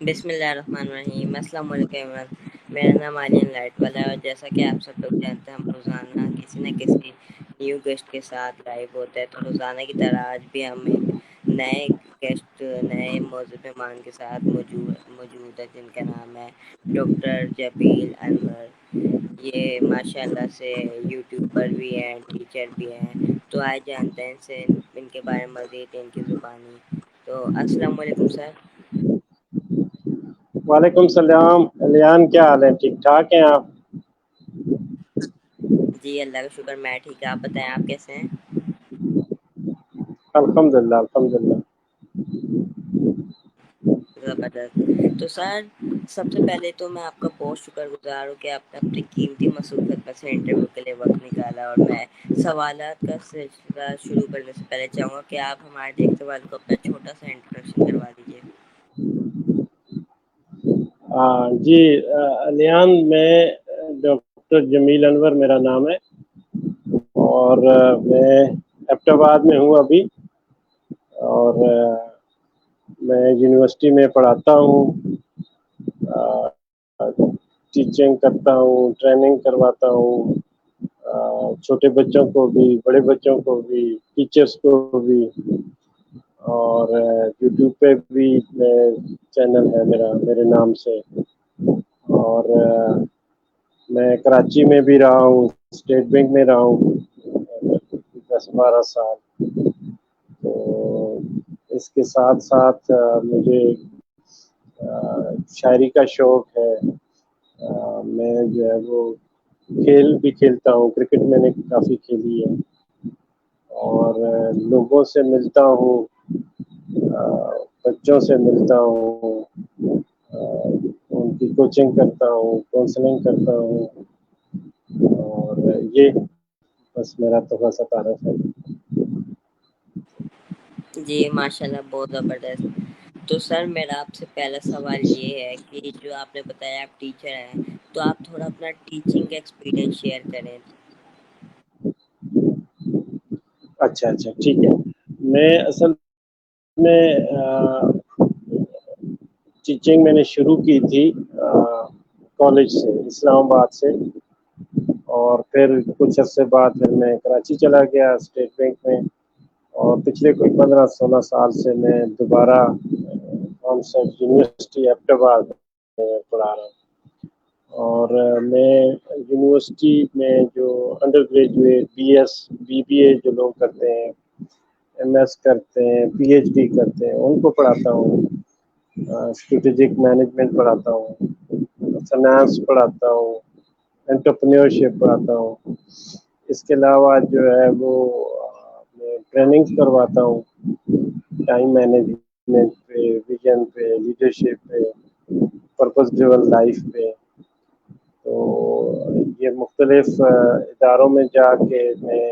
بسم اللہ الرحمن الرحیم۔ السلام علیکم۔ میرا نام عالین لائٹ والا ہے، اور جیسا کہ آپ سب لوگ جانتے ہیں، ہم روزانہ کسی نہ کسی نیو گیسٹ کے ساتھ لائیو ہوتے ہیں، تو روزانہ کی طرح آج بھی ہم ایک نئے گیسٹ، نئے موضوع مہمان کے ساتھ موجود ہے، جن کا نام ہے ڈاکٹر جبیل انور۔ یہ ماشاء اللہ سے یوٹیوبر بھی ہیں، ٹیچر بھی ہیں، تو آج جانتے ہیں ان کے بارے میں مزید، ان کی زبانی۔ تو السلام علیکم سر۔ وعلیکم السلام علیان، کیا حال ہے؟ ٹھیک ٹھاک ہیں آپ؟ جی اللہ کا شکر، میں ٹھیک ہے، آپ بتائیں آپ کیسے ہیں؟ الحمدللہ الحمدللہ۔ زبردست۔ تو سر، سب سے پہلے تو میں آپ کا بہت شکر گزار ہوں کہ آپ نے اپنی قیمتی مصروفیت میں سے انٹرویو کے لیے وقت نکالا، اور میں سوالات کا سلسلہ شروع کرنے سے پہلے چاہوں گا کہ آپ ہمارے دیکھنے والوں کو اپنا چھوٹا سا انٹروڈکشن کروا دیجیے۔ جی علیان، میں ڈاکٹر جمیل انور میرا نام ہے، اور میں ایبٹ آباد میں ہوں ابھی، اور میں یونیورسٹی میں پڑھاتا ہوں، ٹیچنگ کرتا ہوں، ٹریننگ کرواتا ہوں، چھوٹے بچوں کو بھی، بڑے بچوں کو بھی، ٹیچرس کو بھی، اور یوٹیوب پہ بھی چینل ہے میرا میرے نام سے، اور میں کراچی میں بھی رہا ہوں، اسٹیٹ بینک میں رہا ہوں 10-12 سال۔ تو اس کے ساتھ ساتھ مجھے شاعری کا شوق ہے۔ میں جو ہے وہ کھیل بھی کھیلتا ہوں، کرکٹ میں نے کافی کھیلی ہے، اور لوگوں سے ملتا ہوں، بچوں سے ملتا ہوں، ان کی کوچنگ کرتا ہوں، کاؤنسلنگ کرتا ہوں، اور یہ بس میرا تھوڑا سا تعارف ہے۔ جی ماشاء اللہ، بہت زبردست۔ تو سر، میرا آپ سے پہلا سوال یہ ہے کہ جو آپ نے بتایا آپ ٹیچر ہیں، تو آپ تھوڑا اپنا ٹیچنگ کا ایکسپیرینس شیئر کریں۔ اچھا اچھا، ٹھیک ہے۔ میں اصل میں ٹیچنگ میں نے شروع کی تھی کالج سے، اسلام آباد سے، اور پھر کچھ عرصے بعد پھر میں کراچی چلا گیا اسٹیٹ بینک میں، اور پچھلے کوئی 15-16 سال سے میں دوبارہ یونیورسٹی ایبٹ آباد میں پڑھا رہا ہوں۔ اور میں یونیورسٹی میں جو انڈر گریجویٹ، BS BBA جو لوگ کرتے ہیں، MS کرتے ہیں، PhD کرتے ہیں، ان کو پڑھاتا ہوں، اسٹریٹجک مینجمنٹ پڑھاتا ہوں، فائنانس پڑھاتا ہوں، انٹرپرینیورشپ پڑھاتا ہوں۔ اس کے علاوہ جو ہے وہ میں ٹریننگ کرواتا ہوں، ٹائم مینجمنٹ پہ، ویژن پہ، لیڈرشپ پہ، پرپس ڈریون لائف پہ۔ تو یہ مختلف اداروں میں جا کے میں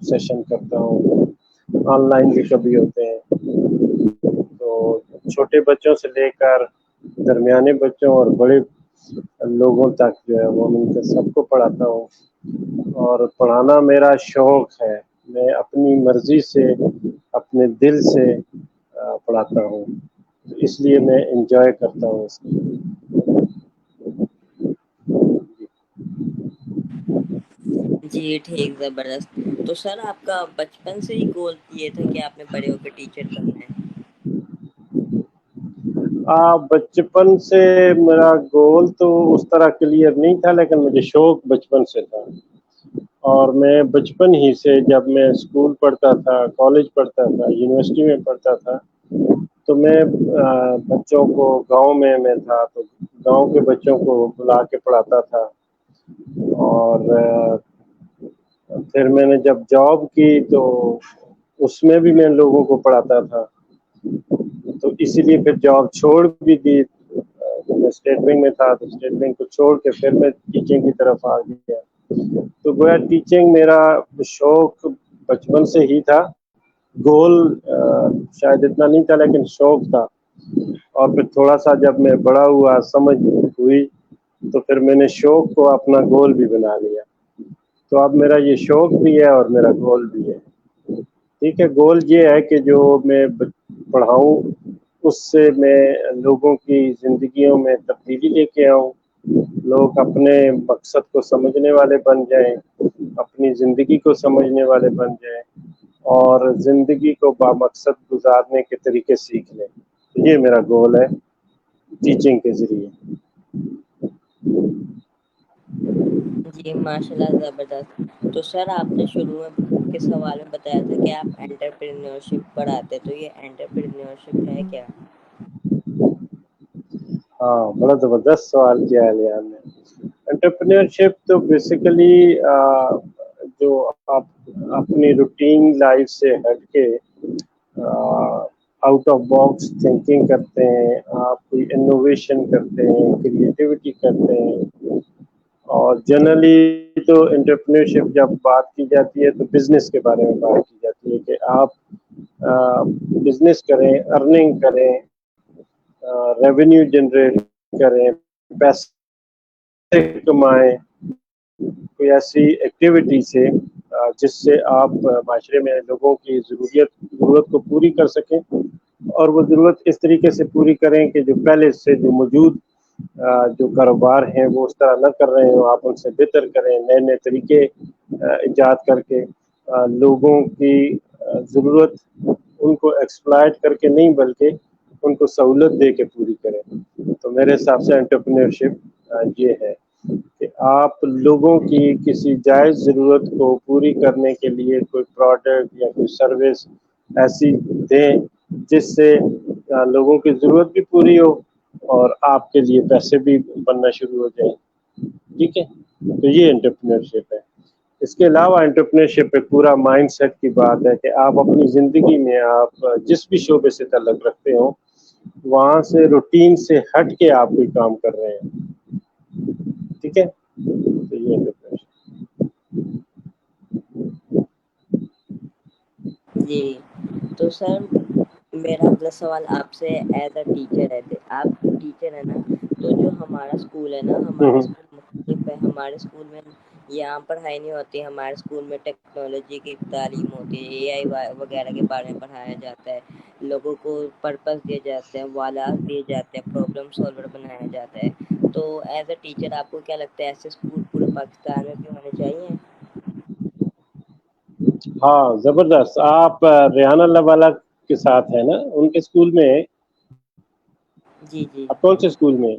سیشن کرتا ہوں، آن لائن بھی کبھی ہوتے ہیں۔ تو چھوٹے بچوں سے لے کر درمیانے بچوں اور بڑے لوگوں تک جو ہے وہ میں سب کو پڑھاتا ہوں، اور پڑھانا میرا شوق ہے۔ میں اپنی مرضی سے، اپنے دل سے پڑھاتا ہوں، اس لیے میں انجوائے کرتا ہوں اس کو۔ جی ٹھیک، زبردست۔ تو سر، آپ کا بچپن سے ہی گول یہ تھا کہ آپ نے بڑے ہو کے ٹیچر بننا ہے؟ بچپن سے میرا گول تو اس طرح کلیئر نہیں تھا، لیکن مجھے شوق بچپن سے تھا، اور میں بچپن ہی سے جب میں اسکول پڑھتا تھا، کالج پڑھتا تھا، یونیورسٹی میں پڑھتا تھا، تو میں بچوں کو گاؤں میں تھا تو گاؤں کے بچوں کو بلا کے پڑھاتا تھا، اور پھر میں نے جب جاب کی تو اس میں بھی میں لوگوں کو پڑھاتا تھا، تو اسی لیے پھر جاب چھوڑ بھی دی۔ میں اسٹیٹ بینک میں تھا تو اسٹیٹ بینک کو چھوڑ کے پھر میں ٹیچنگ کی طرف آ گیا۔ تو گویا ٹیچنگ میرا شوق بچپن سے ہی تھا، گول شاید اتنا نہیں تھا لیکن شوق تھا، اور پھر تھوڑا سا جب میں بڑا ہوا، سمجھ ہوئی، تو پھر میں نے شوق کو اپنا گول بھی بنا لیا۔ تو اب میرا یہ شوق بھی ہے اور میرا گول بھی ہے۔ ٹھیک ہے، گول یہ ہے کہ جو میں پڑھاؤں اس سے میں لوگوں کی زندگیوں میں تبدیلی لے کے آؤں، لوگ اپنے مقصد کو سمجھنے والے بن جائیں، اپنی زندگی کو سمجھنے والے بن جائیں اور زندگی کو بامقصد گزارنے کے طریقے سیکھ لیں. یہ میرا گول ہے ٹیچنگ کے ذریعے. جی ماشاء اللہ زبردست. تو سر آپ نے شروع میں کے سوال میں بتایا تھا کہ آپ انٹرپرینورشپ پڑھاتے، تو یہ انٹرپرینورشپ ہے کیا؟ ہاں، بڑا زبردست سوال کیا ہے لیان نے. انٹرپرینورشپ تو بیسیکلی جو آپ اپنی روٹین لائف سے ہٹ کے آؤٹ آف باکس تھنکنگ کرتے ہیں، آپ کوئی انوویشن کرتے ہیں، کریٹیوٹی کرتے ہیں. اور جنرلی تو انٹرپرینورشپ جب بات کی جاتی ہے تو بزنس کے بارے میں بات کی جاتی ہے کہ آپ بزنس کریں، ارننگ کریں، ریونیو جنریٹ کریں، پیسے کمائیں، کوئی ایسی ایکٹیویٹی سے جس سے آپ معاشرے میں لوگوں کی ضرورت کو پوری کر سکیں، اور وہ ضرورت اس طریقے سے پوری کریں کہ جو پہلے سے جو موجود جو کاروبار ہیں وہ اس طرح نہ کر رہے ہوں، آپ ان سے بہتر کریں، نئے نئے طریقے ایجاد کر کے لوگوں کی ضرورت ان کو ایکسپلائٹ کر کے نہیں بلکہ ان کو سہولت دے کے پوری کریں. تو میرے حساب سے انٹرپرینورشپ یہ ہے کہ آپ لوگوں کی کسی جائز ضرورت کو پوری کرنے کے لیے کوئی پروڈکٹ یا کوئی سروس ایسی دیں جس سے لوگوں کی ضرورت بھی پوری ہو اور آپ کے لیے پیسے بھی بننا شروع ہو جائیں. ٹھیک ہے، تو یہ انٹرپرینورشپ ہے. اس کے علاوہ انٹرپرینورشپ ایک پورا مائنڈ سیٹ کی بات ہے کہ آپ اپنی زندگی میں آپ جس بھی شعبے سے تعلق رکھتے ہو وہاں سے روٹین سے ہٹ کے آپ کوئی کام کر رہے ہیں. ٹھیک ہے، تو یہ انٹرپرینورشپ. جی تو سر میرا اگلا سوال آپ سے ایز اے ٹیچر ہے. آپ ٹیچر ہے نا، تو جو ہمارا اسکول ہے نا، ہمارا اسکول مختلف ہے. ہمارے اسکول میں یہاں پڑھائی نہیں ہوتی، ہمارے اسکول میں ٹیکنالوجی کی تعلیم ہوتی ہے، اے آئی وغیرہ کے بارے میں پڑھایا جاتا ہے. لوگوں کو پرپز دیے جاتے ہیں، والات دیے جاتے ہیں، پرابلم سالور بنایا جاتا ہے. تو ایز اے ٹیچر آپ کو کیا لگتا ہے ایسے اسکول پورے پاکستان میں بھی ہونے چاہیے؟ ہاں زبردست. آپ ریحان اللہ والا کے ساتھ ہے نا ان کے اسکول میں؟ جی جی، اب کون سے اسکول میں؟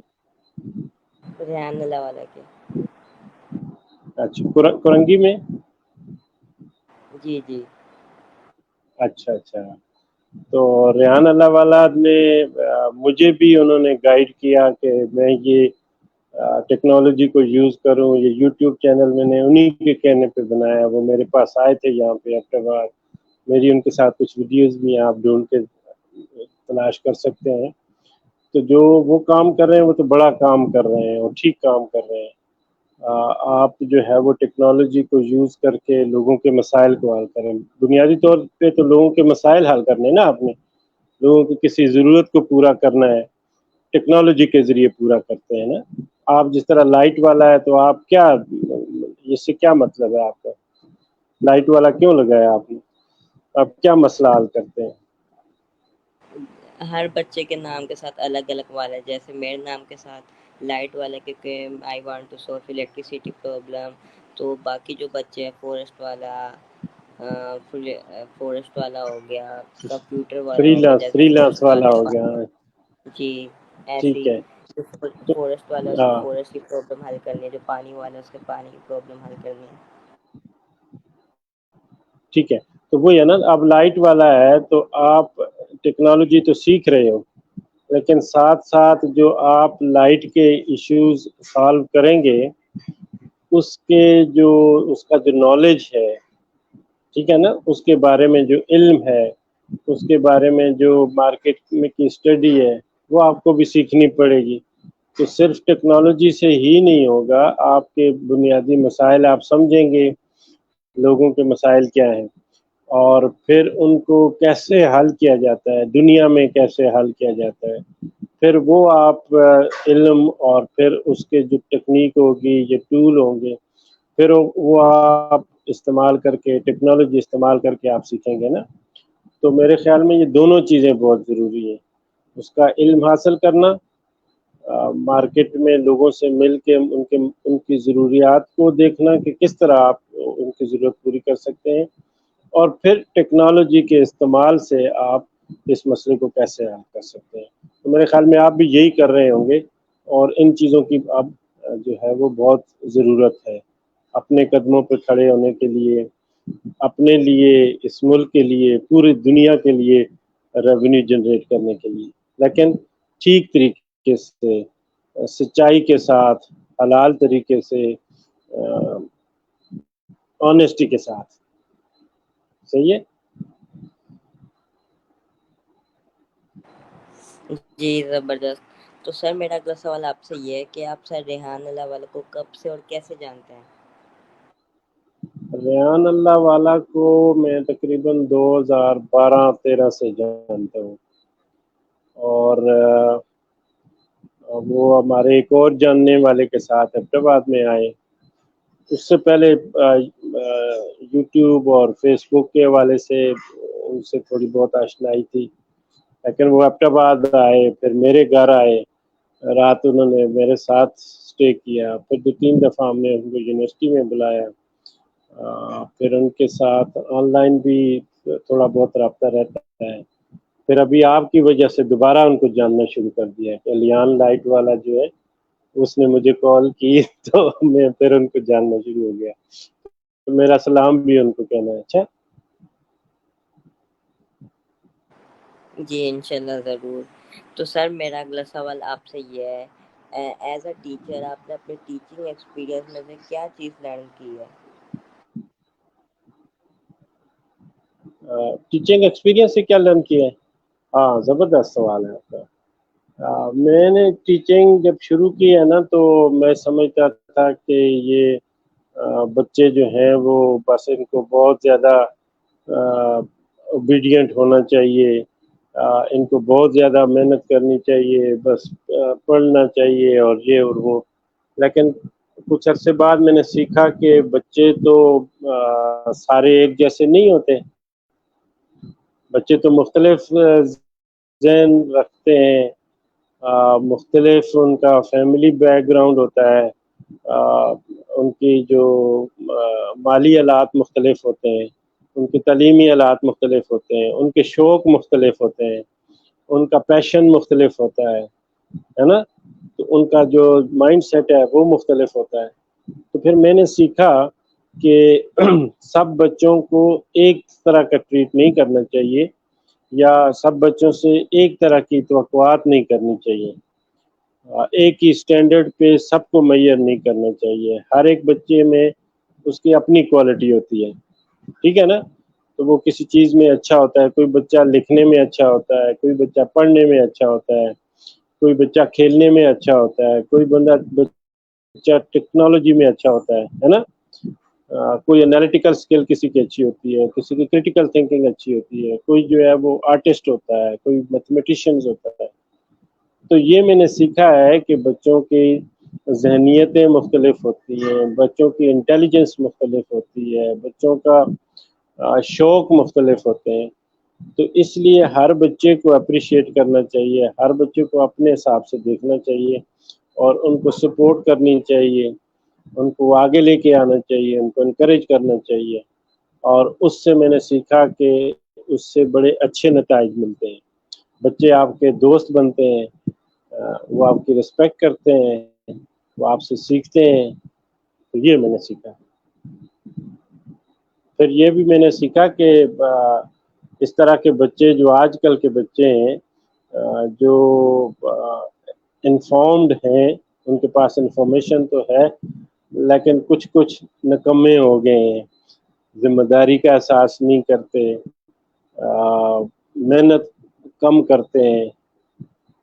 ریحان اللہ والا کے. اچھا، کرنگی میں. جی جی. اچھا اچھا. تو ریحان اللہ والا نے مجھے بھی انہوں نے گائیڈ کیا کہ میں یہ ٹیکنالوجی کو یوز کروں. یہ یوٹیوب چینل میں نے انہی کے کہنے پہ بنایا. وہ میرے پاس آئے تھے یہاں پہ ہفتے بعد. میری ان کے ساتھ کچھ ویڈیوز بھی ہیں، آپ ڈھونڈ کے تلاش کر سکتے ہیں. تو جو وہ کام کر رہے ہیں وہ تو بڑا کام کر رہے ہیں اور ٹھیک کام کر رہے ہیں. آپ جو ہے وہ ٹیکنالوجی کو یوز کر کے لوگوں کے مسائل کو حل کریں. بنیادی طور پہ تو لوگوں کے مسائل حل کرنے نا، آپ نے لوگوں کی کسی ضرورت کو پورا کرنا ہے ٹیکنالوجی کے ذریعے پورا کرتے ہیں نا. آپ جس طرح لائٹ والا ہے تو آپ کیا اس سے کیا مطلب ہے آپ کا؟ لائٹ والا کیوں لگایا آپ نے؟ آپ کیا مسئلہ حل کرتے ہیں؟ ہر بچے کے نام کے ساتھ الگ الگ والا ہے. جیسے میرے نام کے ساتھ لائٹ والا کیونکہ I want to solve electricity problem. تو باقی جو بچے ہیں فورسٹ والا ہو گیا، کمپیوٹر والا ہو گیا جیسے فری لانس فورسٹ والا والے ہو گیا. جی ایسی. ٹھیک ہے. جو تو فورسٹ والا اس کو ہاں فورسٹ کی پرابلم حل کرنی ہے، جو پانی والا اس کے پانی کی پرابلم حل کرنی ہے. ٹھیک ہے. تو وہی ہے نا، اب لائٹ والا ہے تو آپ ٹیکنالوجی تو سیکھ رہے ہو لیکن ساتھ ساتھ جو آپ لائٹ کے ایشوز سالو کریں گے اس کے جو اس کا جو نالج ہے، ٹھیک ہے نا، اس کے بارے میں جو علم ہے، اس کے بارے میں جو مارکیٹ میں کی اسٹڈی ہے وہ آپ کو بھی سیکھنی پڑے گی. تو صرف ٹیکنالوجی سے ہی نہیں ہوگا. آپ کے بنیادی مسائل آپ سمجھیں گے، لوگوں کے مسائل کیا ہیں اور پھر ان کو کیسے حل کیا جاتا ہے، دنیا میں کیسے حل کیا جاتا ہے. پھر وہ آپ علم اور پھر اس کے جو ٹیکنیک ہوگی، یہ ٹول ہوں گے، پھر وہ آپ استعمال کر کے ٹیکنالوجی استعمال کر کے آپ سیکھیں گے نا. تو میرے خیال میں یہ دونوں چیزیں بہت ضروری ہیں. اس کا علم حاصل کرنا، مارکیٹ میں لوگوں سے مل کے ان کی ضروریات کو دیکھنا کہ کس طرح آپ ان کی ضرورت پوری کر سکتے ہیں، اور پھر ٹیکنالوجی کے استعمال سے آپ اس مسئلے کو کیسے حل کر سکتے ہیں۔ تو میرے خیال میں آپ بھی یہی کر رہے ہوں گے، اور ان چیزوں کی اب جو ہے وہ بہت ضرورت ہے اپنے قدموں پہ کھڑے ہونے کے لیے، اپنے لیے، اس ملک کے لیے، پوری دنیا کے لیے ریونیو جنریٹ کرنے کے لیے، لیکن ٹھیک طریقے سے، سچائی کے ساتھ، حلال طریقے سے، آنیسٹی کے ساتھ۔ صحیح ہے؟ جی زبردست۔ تو سر میرا اگلا سوال آپ سے یہ ہے کہ آپ سر ریحان اللہ والا کو کب سے اور کیسے جانتے ہیں؟ ریحان اللہ والا کو میں تقریباً 2012-13 سے جانتا ہوں، اور وہ ہمارے ایک اور جاننے والے کے ساتھ حیدرآباد میں آئے۔ اس سے پہلے یوٹیوب اور فیس بک کے حوالے سے ان سے تھوڑی بہت آشنائی تھی، لیکن وہ حیدرآباد آئے، پھر میرے گھر آئے، رات انہوں نے میرے ساتھ اسٹے کیا، پھر 2-3 دفعہ ہم نے ان کو یونیورسٹی میں بلایا، پھر ان کے ساتھ آن لائن بھی تھوڑا بہت رابطہ رہتا ہے، پھر ابھی آپ کی وجہ سے دوبارہ ان کو جاننا شروع کر دیا کہ الیان لائٹ والا جو ہے اس نے مجھے کال کی تو میں پھر ان کو جاننا شروع ہو گیا، تو میرا سلام بھی ان کو کہنا ہے۔ اچھا جی انشاءاللہ ضرور۔ تو سر میرا اگلا سوال آپ سے یہ ہے، ایز اے ٹیچر آپ نے اپنے ٹیچنگ ایکسپیرینس میں سے کیا چیز لرن کی ہے؟ ٹیچنگ ایکسپیرینس سے کیا لرن کیا ہے؟ ہاں، زبردست سوال ہے آپ کا۔ میں نے ٹیچنگ جب شروع کی ہے نا تو میں سمجھتا تھا کہ یہ بچے جو ہیں وہ بس ان کو بہت زیادہ اوبیڈینٹ ہونا چاہیے، ان کو بہت زیادہ محنت کرنی چاہیے، بس پڑھنا چاہیے اور یہ اور وہ، لیکن کچھ عرصے بعد میں نے سیکھا کہ بچے تو سارے ایک جیسے نہیں ہوتے، بچے تو مختلف ذہن رکھتے ہیں، مختلف ان کا فیملی بیک گراؤنڈ ہوتا ہے، ان کی جو مالی حالات مختلف ہوتے ہیں، ان کے تعلیمی حالات مختلف ہوتے ہیں، ان کے شوق مختلف ہوتے ہیں، ان کا پیشن مختلف ہوتا ہے نا، تو ان کا جو مائنڈ سیٹ ہے وہ مختلف ہوتا ہے۔ تو پھر میں نے سیکھا کہ سب بچوں کو ایک طرح کا ٹریٹ نہیں کرنا چاہیے، یا سب بچوں سے ایک طرح کی توقعات نہیں کرنی چاہیے، ایک ہی سٹینڈرڈ پہ سب کو میئر نہیں کرنا چاہیے، ہر ایک بچے میں اس کی اپنی کوالٹی ہوتی ہے، ٹھیک ہے نا، تو وہ کسی چیز میں اچھا ہوتا ہے، کوئی بچہ لکھنے میں اچھا ہوتا ہے، کوئی بچہ پڑھنے میں اچھا ہوتا ہے، کوئی بچہ کھیلنے میں اچھا ہوتا ہے، کوئی بچہ ٹیکنالوجی میں اچھا ہوتا ہے نا، کوئی انالیٹیکل سکل کسی کی اچھی ہوتی ہے، کسی کی کریٹیکل تھنکنگ اچھی ہوتی ہے، کوئی جو ہے وہ آرٹسٹ ہوتا ہے، کوئی میتھمیٹیشینز ہوتا ہے۔ تو یہ میں نے سیکھا ہے کہ بچوں کی ذہنیتیں مختلف ہوتی ہیں، بچوں کی انٹیلیجنس مختلف ہوتی ہے، بچوں کا شوق مختلف ہوتے ہیں، تو اس لیے ہر بچے کو اپریشیٹ کرنا چاہیے، ہر بچے کو اپنے حساب سے دیکھنا چاہیے، اور ان کو سپورٹ کرنی چاہیے، ان کو آگے لے کے آنا چاہیے، ان کو انکریج کرنا چاہیے، اور اس سے میں نے سیکھا کہ اس سے بڑے اچھے نتائج ملتے ہیں، بچے آپ کے دوست بنتے ہیں، وہ آپ کی رسپیکٹ کرتے ہیں، وہ آپ سے سیکھتے ہیں، تو یہ میں نے سیکھا۔ پھر یہ بھی میں نے سیکھا کہ اس طرح کے بچے جو آج کل کے بچے ہیں جو انفارمڈ ہیں، ان کے پاس انفارمیشن تو ہے لیکن کچھ نکمے ہو گئے ہیں، ذمہ داری کا احساس نہیں کرتے، محنت کم کرتے ہیں،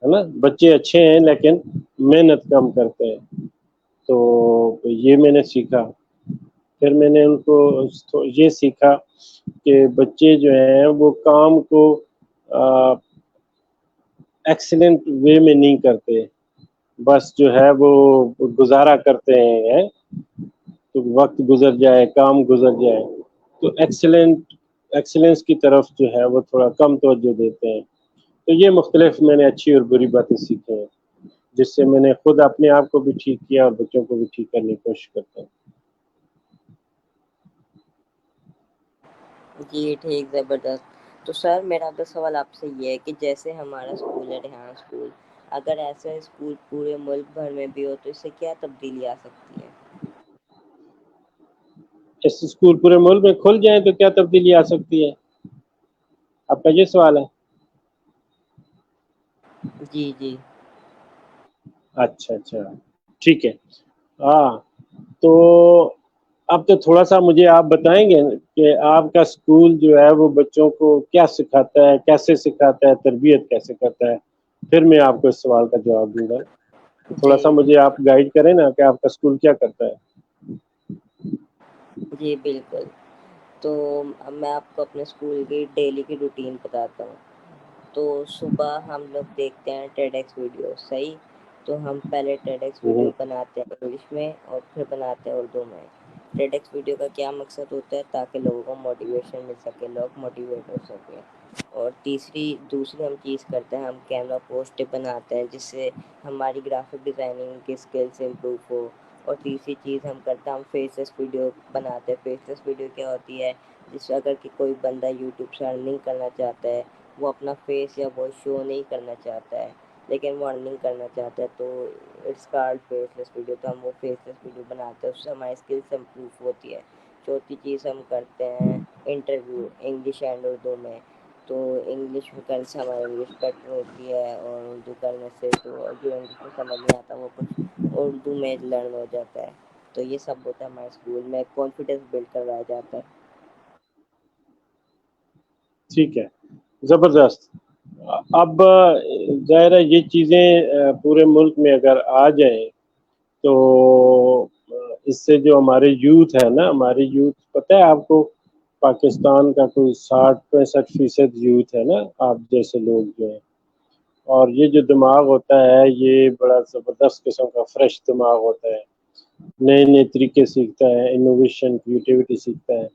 ہے نا، بچے اچھے ہیں لیکن محنت کم کرتے ہیں، تو یہ میں نے سیکھا۔ پھر میں نے ان کو یہ سیکھا کہ بچے جو ہیں وہ کام کو ایکسیلنٹ وے میں نہیں کرتے، بس جو ہے وہ گزارا کرتے ہیں، تو وقت گزر جائے، کام گزر جائے، تو ایکسیلنس کی طرف جو ہے وہ تھوڑا کم توجہ دیتے ہیں، تو یہ مختلف میں نے اچھی اور بری باتیں سیکھی ہیں، جس سے میں نے خود اپنے آپ کو بھی ٹھیک کیا اور بچوں کو بھی ٹھیک کرنے کی کوشش کرتا ہوں۔ جی ٹھیک، زبردست۔ تو سر میرا اگلا سوال آپ سے یہ ہے کہ جیسے ہمارا اسکول ہے ریحان اسکول، اگر ایسا اسکول پورے ملک بھر میں بھی ہو تو اس سے کیا تبدیلی آ سکتی ہے؟ اس اسکول پورے ملک میں کھل جائیں تو کیا تبدیلی آ سکتی ہے؟ آپ کا یہ سوال ہے؟ جی جی اچھا اچھا، ٹھیک ہے۔ ہاں، تو اب تو تھوڑا سا مجھے آپ بتائیں گے کہ آپ کا اسکول جو ہے وہ بچوں کو کیا سکھاتا ہے، کیسے سکھاتا ہے، تربیت کیسے کرتا ہے، پھر میں آپ کو اس سوال کا جواب دوں گا۔ تھوڑا سا جی مجھے آپ گائیڈ کریں نا کہ آپ کا اسکول کیا کرتا ہے۔ جی بالکل۔ تو اب میں آپ کو اپنے اسکول کی ڈیلی کی روٹین بتاتا ہوں۔ تو صبح ہم لوگ دیکھتے ہیں ٹیڈیکس ویڈیو، صحیح؟ تو ہم پہلے ٹیڈیکس ویڈیو ہوں، بناتے ہیں انگلش میں اور پھر بناتے ہیں اردو میں۔ ٹیڈیکس ویڈیو کا کیا مقصد ہوتا ہے؟ تاکہ لوگوں کو موٹیویشن مل سکے، لوگ موٹیویٹ ہو سکے۔ اور دوسری ہم چیز کرتے ہیں، ہم کیمرہ پوسٹ بناتے ہیں جس سے ہماری گرافک ڈیزائننگ کی اسکلس امپروو ہو۔ اور تیسری چیز ہم کرتے ہیں، ہم فیسلیس ویڈیو بناتے ہیں۔ فیسلیس ویڈیو کیا ہوتی ہے؟ جس اگر کہ کوئی بندہ یوٹیوب سے ارننگ کرنا چاہتا ہے، وہ اپنا فیس یا وائس شو نہیں کرنا چاہتا ہے لیکن وہ ارننگ کرنا چاہتا ہے، تو it's called faceless video. تو ہم وہ فیس لیس ویڈیو بناتے ہیں، اس سے ہماری اسکلس امپروو ہوتی ہے۔ چوتھی چیز ہم کرتے ہیں انٹرویو، انگلش اینڈ اردو میں۔ تو انگلش میں کرنے سے ہماری انگلش بیٹر ہوتی ہے، اور اردو کرنے سے تو جو انگلش میں سمجھ نہیں آتا وہ کچھ اردو میں لرن ہو جاتا ہے۔ تو یہ سب ہوتا ہے ہمارے اسکول میں، کانفیڈینس بلڈ کروایا جاتا ہے۔ ٹھیک ہے، زبردست۔ اب ظاہر ہے یہ چیزیں پورے ملک میں اگر آ جائیں تو اس سے جو ہمارے یوتھ ہے نا، ہمارے یوتھ پتہ ہے آپ کو، پاکستان کا کوئی 60-65% یوتھ ہے نا، آپ جیسے لوگ جو ہیں، اور یہ جو دماغ ہوتا ہے یہ بڑا زبردست قسم کا فریش دماغ ہوتا ہے، نئے نئے طریقے سیکھتا ہے، انوویشن، کریٹیوٹی سیکھتا ہے۔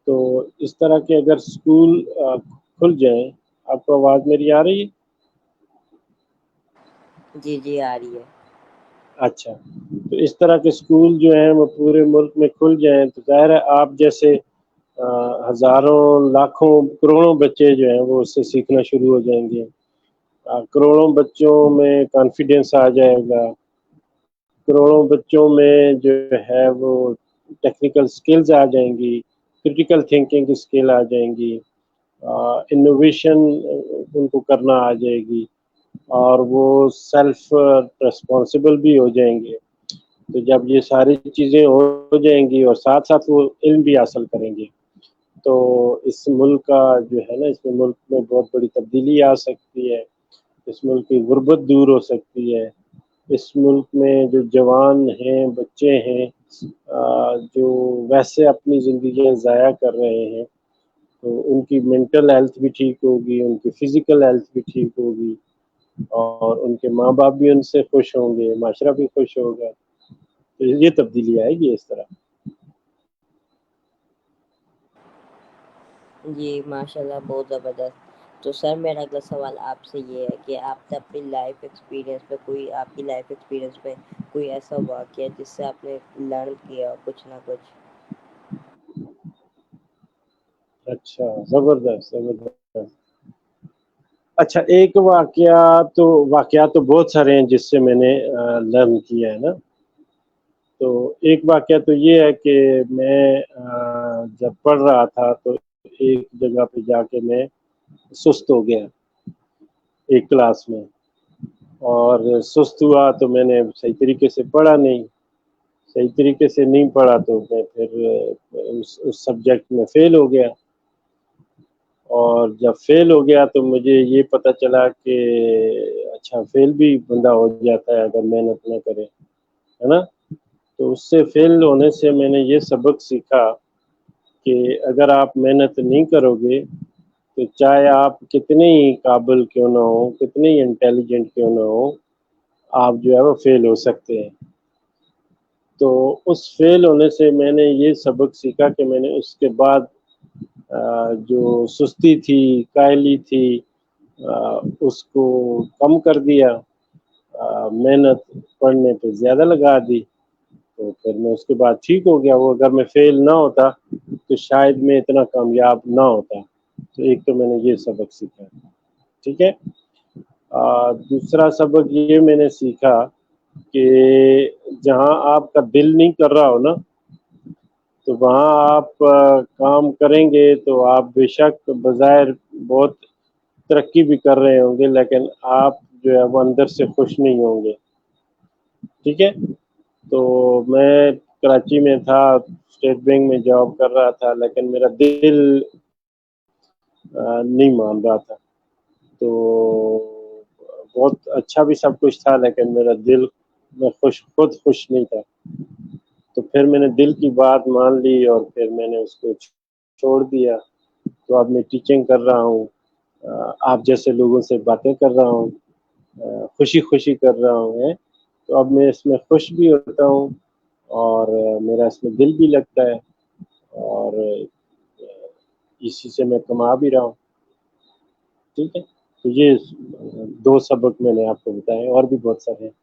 تو اس طرح کے اگر اسکول کھل جائیں، آپ کو آواز میری آ رہی ہے؟ جی جی آ رہی ہے۔ اچھا، تو اس طرح کے اسکول جو ہیں وہ پورے ملک میں کھل جائیں تو ظاہر ہے آپ جیسے ہزاروں، لاکھوں، کروڑوں بچے جو ہیں وہ اس سے سیکھنا شروع ہو جائیں گے۔ کروڑوں بچوں میں کانفیڈینس آ جائے گا، کروڑوں بچوں میں جو ہے وہ ٹیکنیکل سکلز آ جائیں گی، کریٹیکل تھنکنگ کی سکل آ جائیں گی، انوویشن ان کو کرنا آ جائے گی، اور وہ سیلف ریسپانسبل بھی ہو جائیں گے۔ تو جب یہ ساری چیزیں ہو جائیں گی اور ساتھ ساتھ وہ علم بھی حاصل کریں گے تو اس ملک کا جو ہے نا، اس میں ملک میں بہت بڑی تبدیلی آ سکتی ہے، اس ملک کی غربت دور ہو سکتی ہے، اس ملک میں جو جوان ہیں، بچے ہیں، جو ویسے اپنی زندگیاں ضائع کر رہے ہیں، تو ان کی مینٹل ہیلتھ بھی ٹھیک ہوگی، ان کی فزیکل ہیلتھ بھی ٹھیک ہوگی، اور ان کے ماں باپ بھی ان سے خوش ہوں گے، معاشرہ بھی خوش ہوگا۔ تو یہ تبدیلی آئے گی اس طرح۔ جی ماشاء اللہ، بہت زبردست۔ تو سر میرا اگلا سوال آپ سے یہ ہے کہ آپ نے اپنی لائف ایکسپیرینس پہ آپ کی لائف ایکسپیرینس پہ کوئی ایسا واقعہ جس سے آپ نے لرن کیا کچھ نہ کچھ؟ اچھا، زبردست زبردست۔ اچھا، ایک واقعات تو بہت سارے ہیں جس سے میں نے لرن کیا ہے نا۔ تو ایک واقعہ تو یہ ہے کہ میں جب پڑھ رہا تھا تو ایک جگہ پہ جا کے میں سست ہو گیا ایک کلاس میں، اور سست ہوا تو میں نے صحیح طریقے سے پڑھا نہیں، صحیح طریقے سے نہیں پڑھا تو میں پھر اس سبجیکٹ میں فیل ہو گیا، اور جب فیل ہو گیا تو مجھے یہ پتہ چلا کہ اچھا فیل بھی بندہ ہو جاتا ہے اگر محنت نہ کرے، ہے نا۔ تو اس سے فیل ہونے سے میں نے یہ سبق سیکھا کہ اگر آپ محنت نہیں کرو گے تو چاہے آپ کتنے ہی قابل کیوں نہ ہو، کتنے ہی انٹیلیجنٹ کیوں نہ ہو، آپ جو ہے وہ فیل ہو سکتے ہیں۔ تو اس فیل ہونے سے میں نے یہ سبق سیکھا کہ میں نے اس کے بعد جو سستی تھی، کائلی تھی، اس کو کم کر دیا، محنت پڑھنے پہ زیادہ لگا دی، تو پھر میں اس کے بعد ٹھیک ہو گیا. وہ اگر میں فیل نہ ہوتا تو شاید میں اتنا کامیاب نہ ہوتا. تو ایک تو میں نے یہ سبق سیکھا. ٹھیک ہے. دوسرا سبق یہ میں نے سیکھا کہ جہاں آپ کا دل نہیں کر رہا ہو نا، تو وہاں آپ کام کریں گے تو آپ بے شک بظاہر بہت ترقی بھی کر رہے ہوں گے، لیکن آپ جو ہے وہ اندر سے خوش نہیں ہوں گے. ٹھیک ہے. تو میں کراچی میں تھا، اسٹیٹ بینک میں جاب کر رہا تھا، لیکن میرا دل نہیں مان رہا تھا. تو بہت اچھا بھی سب کچھ تھا، لیکن میرا دل میں خود خوش نہیں تھا. تو پھر میں نے دل کی بات مان لی اور پھر میں نے اس کو چھوڑ دیا. تو اب میں ٹیچنگ کر رہا ہوں، آپ جیسے لوگوں سے باتیں کر رہا ہوں، خوشی خوشی کر رہا ہوں. تو اب میں اس میں خوش بھی ہوتا ہوں اور میرا اس میں دل بھی لگتا ہے، اور اسی سے میں کما بھی رہا ہوں. ٹھیک ہے. تو یہ دو سبق میں نے آپ کو بتائے، اور بھی بہت سارے ہیں.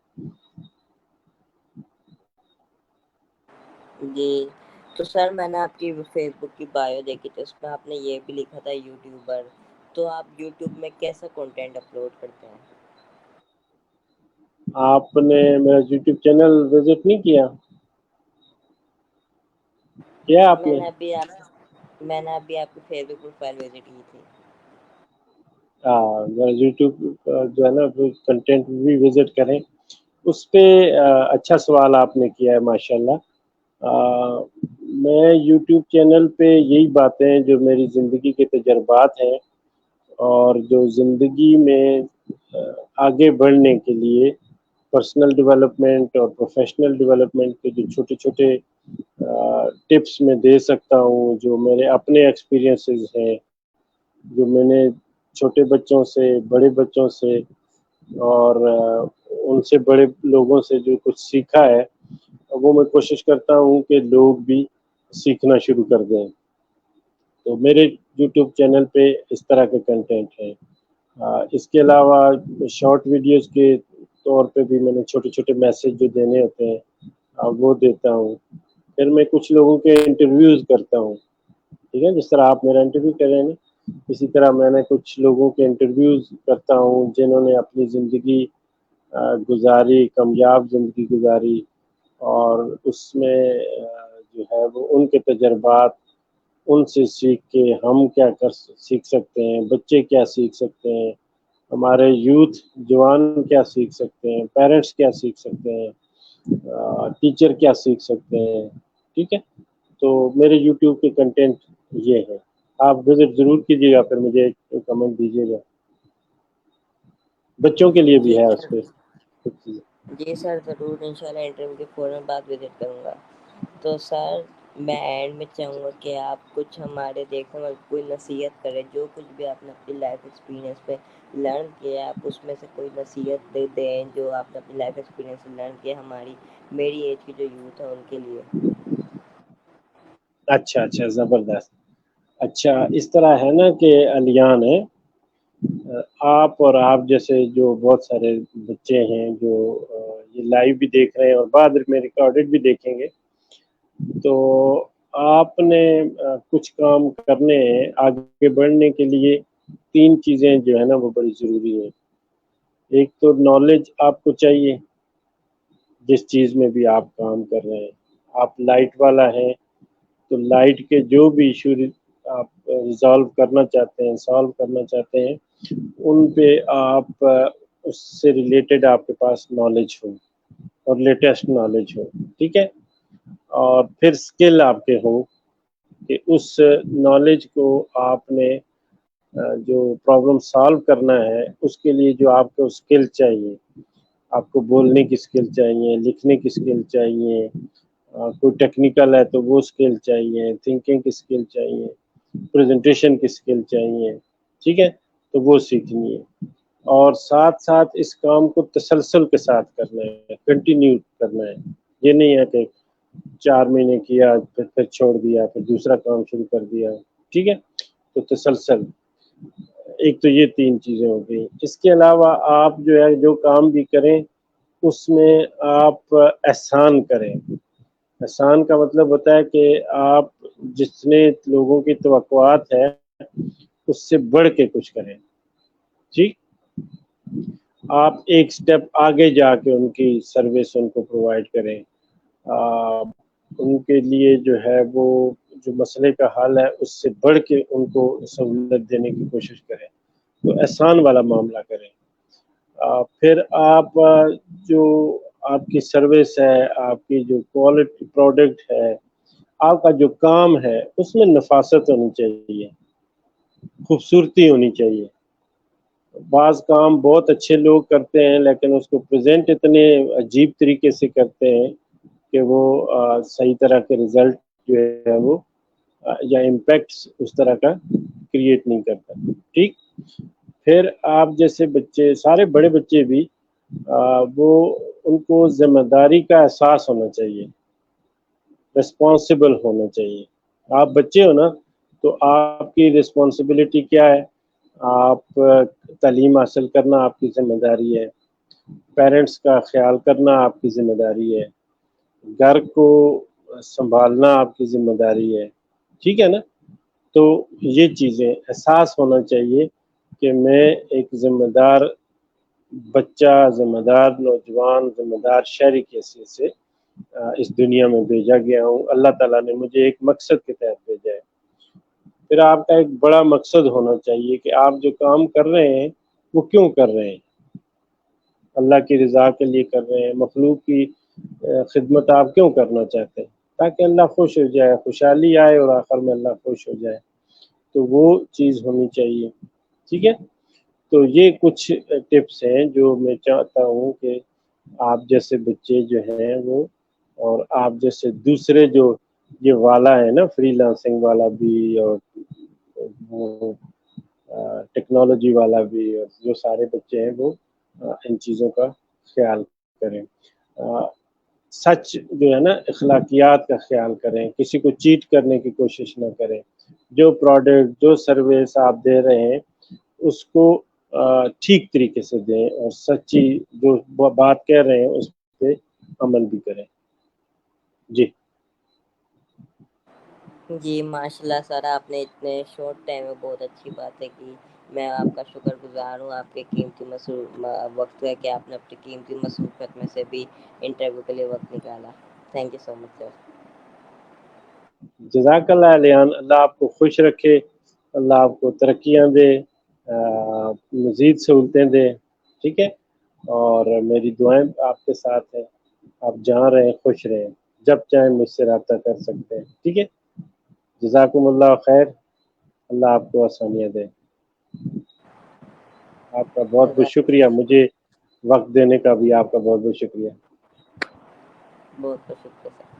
جی. تو سر میں نے آپ کی فیس بک کی بایو دیکھی تھی، اس میں آپ نے یہ بھی لکھا تھا یوٹیوبر. تو آپ یوٹیوب میں کیسا کنٹینٹ اپلوڈ کرتے ہیں؟ آپ نے میرا یوٹیوب چینل وزٹ نہیں کیا آپ نے؟ میں نے ابھی آپ کی فیس بک پروفائل وزٹ کی تھی. میرا یوٹیوب جو ہے نا کنٹینٹ بھی وزٹ کریں. اس پہ اچھا سوال آپ نے کیا ہے، ماشاء اللہ. میں یوٹیوب چینل پہ یہی باتیں جو میری زندگی کے تجربات ہیں اور جو زندگی میں آگے بڑھنے کے لیے پرسنل ڈیولپمنٹ اور پروفیشنل ڈیولپمنٹ کے جو چھوٹے چھوٹے ٹپس میں دے سکتا ہوں، جو میرے اپنے ایکسپیرینسز ہیں، جو میں نے چھوٹے بچوں سے، بڑے بچوں سے اور ان سے بڑے لوگوں سے جو کچھ سیکھا ہے، وہ میں کوشش کرتا ہوں کہ لوگ بھی سیکھنا شروع کر دیں. تو میرے یوٹیوب چینل پہ اس طرح کے کنٹینٹ ہیں. اس کے علاوہ شارٹ ویڈیوز کے طور پہ بھی میں نے چھوٹے چھوٹے میسج جو دینے ہوتے ہیں وہ دیتا ہوں. پھر میں کچھ لوگوں کے انٹرویوز کرتا ہوں. ٹھیک ہے. جس طرح آپ میرا انٹرویو کر رہے ہیں، اسی طرح میں نے کچھ لوگوں کے انٹرویوز کرتا ہوں جنہوں نے اپنی زندگی گزاری، کامیاب زندگی گزاری، اور اس میں جو ہے وہ ان کے تجربات، ان سے سیکھ کے ہم کیا سیکھ سکتے ہیں، بچے کیا سیکھ سکتے ہیں، ہمارے یوتھ جوان کیا سیکھ سکتے ہیں، پیرنٹس کیا سیکھ سکتے ہیں، ٹیچر کیا سیکھ سکتے ہیں. ٹھیک ہے. تو میرے یوٹیوب کے کنٹینٹ یہ ہے. آپ وزٹ ضرور کیجیے گا، پھر مجھے کمنٹ دیجیے گا. بچوں کے لیے بھی جی ہے اس سر. پہ کچھ چیزیں. جی سر ضرور، انشاءاللہ انٹرویو کے فوراً بعد وزٹ کروں گا. تو سر میں اینڈ میں چاہوں گا کہ آپ کچھ ہمارے دیکھنے والے کوئی نصیحت کریں، جو کچھ بھی آپ نے اپنی لائف ایکسپیرینس پہ لرن کیا، آپ اس میں سے کوئی نصیحت دے دیں جو آپ نے اپنی لائف ایکسپیرینس سے لرن کیا میری ایج کی جو یوتھ ہے ان کے لیے. اچھا زبردست. اچھا اس طرح ہے نا کہ الیان ہے، آپ اور آپ جیسے جو بہت سارے بچے ہیں جو یہ لائیو بھی دیکھ رہے ہیں اور بعد میں ریکارڈڈ بھی دیکھیں گے، تو آپ نے کچھ کام کرنے ہیں آگے بڑھنے کے لیے. 3 چیزیں جو ہے نا وہ بڑی ضروری ہیں. ایک تو نالج آپ کو چاہیے، جس چیز میں بھی آپ کام کر رہے ہیں. آپ لائٹ والا ہیں تو لائٹ کے جو بھی ایشو آپ ریزالو کرنا چاہتے ہیں، سالو کرنا چاہتے ہیں، ان پہ آپ اس سے ریلیٹڈ آپ کے پاس نالج ہو اور لیٹسٹ نالج ہو. ٹھیک ہے. اور پھر اسکل آپ کے ہوں کہ اس نالج کو آپ نے جو پرابلم سالو کرنا ہے اس کے لیے جو آپ کو اسکل چاہیے. آپ کو بولنے کی اسکل چاہیے، لکھنے کی اسکل چاہیے، کوئی ٹیکنیکل ہے تو وہ اسکل چاہیے، تھنکنگ کی اسکل چاہیے، پریزنٹیشن کی اسکل چاہیے. ٹھیک ہے. تو وہ سیکھنی ہے. اور ساتھ ساتھ اس کام کو تسلسل کے ساتھ کرنا ہے، کنٹینیو کرنا ہے. یہ نہیں ہے کہ 4 مہینے کیا پھر چھوڑ دیا، پھر دوسرا کام شروع کر دیا. ٹھیک ہے. تو تسلسل. ایک تو یہ 3 چیزیں ہو گئی. اس کے علاوہ آپ جو ہے جو کام بھی کریں اس میں آپ احسان کریں. احسان کا مطلب ہوتا ہے کہ آپ جتنے لوگوں کی توقعات ہے اس سے بڑھ کے کچھ کریں. ٹھیک، آپ ایک سٹیپ آگے جا کے ان کی سروس ان کو پرووائڈ کریں. ان کے لیے جو ہے وہ جو مسئلے کا حل ہے اس سے بڑھ کے ان کو سہولت دینے کی کوشش کریں. تو احسان والا معاملہ کریں. پھر آپ جو آپ کی سروس ہے، آپ کی جو کوالٹی پروڈکٹ ہے، آپ کا جو کام ہے اس میں نفاست ہونی چاہیے، خوبصورتی ہونی چاہیے. بعض کام بہت اچھے لوگ کرتے ہیں لیکن اس کو پریزنٹ اتنے عجیب طریقے سے کرتے ہیں کہ وہ صحیح طرح کے رزلٹ جو ہے وہ یا امپیکٹ اس طرح کا کریٹ نہیں کرتا. ٹھیک، پھر آپ جیسے بچے، سارے بڑے بچے بھی وہ ان کو ذمہ داری کا احساس ہونا چاہیے، رسپانسبل ہونا چاہیے. آپ بچے ہو نا تو آپ کی رسپانسبلٹی کیا ہے؟ آپ تعلیم حاصل کرنا آپ کی ذمہ داری ہے، پیرنٹس کا خیال کرنا آپ کی ذمہ داری ہے، گھر کو سنبھالنا آپ کی ذمہ داری ہے. ٹھیک ہے نا؟ تو یہ چیزیں احساس ہونا چاہیے کہ میں ایک ذمہ دار بچہ، ذمہ دار نوجوان، ذمہ دار شہری کی حیثیت سے اس دنیا میں بھیجا گیا ہوں. اللہ تعالیٰ نے مجھے ایک مقصد کے تحت بھیجا ہے. پھر آپ کا ایک بڑا مقصد ہونا چاہیے کہ آپ جو کام کر رہے ہیں وہ کیوں کر رہے ہیں؟ اللہ کی رضا کے لیے کر رہے ہیں، مخلوق کی خدمت آپ کیوں کرنا چاہتے ہیں؟ تاکہ اللہ خوش ہو جائے، خوشحالی آئے اور آخر میں اللہ خوش ہو جائے. تو وہ چیز ہونی چاہیے. ٹھیک ہے، تو یہ کچھ ٹپس ہیں جو میں چاہتا ہوں کہ آپ جیسے بچے جو ہیں وہ، اور آپ جیسے دوسرے جو یہ والا ہے نا فری لانسنگ والا بھی، اور وہ ٹیکنالوجی والا بھی، اور جو سارے بچے ہیں وہ ان چیزوں کا خیال کریں. سچ جو ہے نا، اخلاقیات کا خیال کریں، کسی کو چیٹ کرنے کی کوشش نہ کریں. جو پروڈکٹ، جو سروس آپ دے رہے ہیں اس کو ٹھیک طریقے سے دیں، اور سچی جو بات کہہ رہے ہیں اس پہ عمل بھی کریں. جی جی ماشاء اللہ سر، آپ نے اتنے شارٹ ٹائم میں بہت اچھی باتیں کی. میں آپ کا شکر گزار ہوں. آپ کے قیمتی وقت ہے کہ آپ نے اپنی قیمتی مصروفیت میں سے بھی انٹرویو کے لیے وقت نکالا. تھینک یو سو مچ سر. جزاک اللہ علیان. اللہ آپ کو خوش رکھے، اللہ آپ کو ترقیاں دے، مزید سہولتیں دے. ٹھیک ہے، اور میری دعائیں آپ کے ساتھ ہیں. آپ جہاں رہیں خوش رہیں، جب چاہیں مجھ سے رابطہ کر سکتے ہیں. ٹھیک ہے، جزاکم اللہ خیر. اللہ آپ کو آسانیاں دے. آپ کا بہت بہت جزاک شکریہ، مجھے وقت دینے کا بھی آپ کا بہت بہت شکریہ. بہت بہت شکریہ سر.